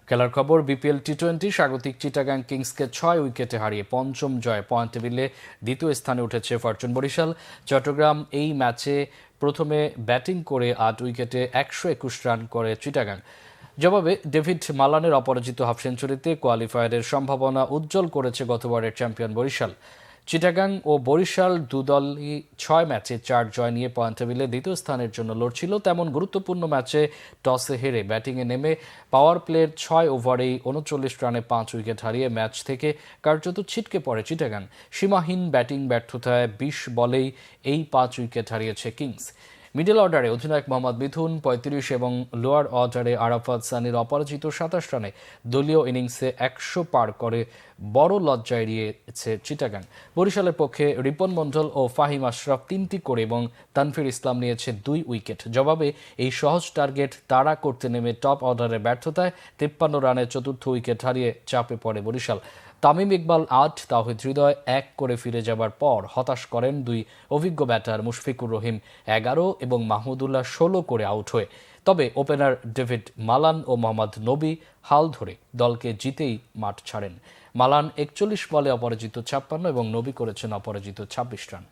খেলার খবর বিপিএল টি-20 স্বাগতিক চিটাগাং কিংসকে ৬ উইকেটে হারিয়ে পঞ্চম জয় পয়েন্ট টেবিলে দ্বিতীয় স্থানে উঠেছে ফরচুন বরিশাল। চট্টগ্রাম এই ম্যাচে প্রথমে ব্যাটিং করে ৮ উইকেটে ১২১ রান করে চিটাগাং। জবাবে ডেভিড মালানের অপরাজিত হাফ সেঞ্চুরিতে কোয়ালিফায়ারের সম্ভাবনা উজ্জ্বল করেছে গতবারের চ্যাম্পিয়ন বরিশাল। চিটাগাং ও বরিশাল দুদলই ৬ ম্যাচে ৪ জয় নিয়ে পয়েন্ট টেবিলে দ্বিতীয় স্থানের জন্য লড়ছিল। তেমন গুরুত্বপূর্ণ ম্যাচে টসে হেরে ব্যাটিংয়ে নেমে পাওয়ার প্লের ৬ ওভারেই ৩৯ রানে ৫ উইকেট হারিয়ে ম্যাচ থেকে কার্যত ছিটকে পড়ে চিটাগাং। সীমাহীন ব্যাটিং ব্যর্থতায় ২০ বলেই এই ৫ উইকেট হারিয়েছে কিংস। মিডল অর্ডারে অধিনায়ক মোহাম্মদ মিথুন ৩৫ এবং লোয়ার অর্ডারে আরাফাত সানির অপরাজিত ২৭ রানে দলীয় ইনিংসে ১০০ পার করে বড় লজ্জা এড়িয়েছে চিটাগাং। বরিশালের পক্ষে রিপন মণ্ডল ও ফাহিম আশরাফ ৩টি করে এবং তানফির ইসলাম নিয়েছে ২ উইকেট। জবাবে এই সহজ টার্গেট তাড়া করতে নেমে টপ অর্ডারের ব্যর্থতায় ৫৩ রানে চতুর্থ উইকেট হারিয়ে চাপে পড়ে বরিশাল। তামিম ইকবাল ৮, তাওহিদ হৃদয় ১ করে ফিরে যাবার পর হতাশ করেন দুই অভিজ্ঞ ব্যাটার মুশফিকুর রহিম ১১ এবং মাহমুদুল্লাহ ১৬ করে আউট হয়ে। তবে ওপেনার ডেভিড মালান ও মোহাম্মদ নবী হাল ধরে দলকে জিতেই মাঠ ছাড়েন। মালান ৪১ বলে অপরাজিত ৫৬ এবং নবী করেছেন অপরাজিত ২৬ রান।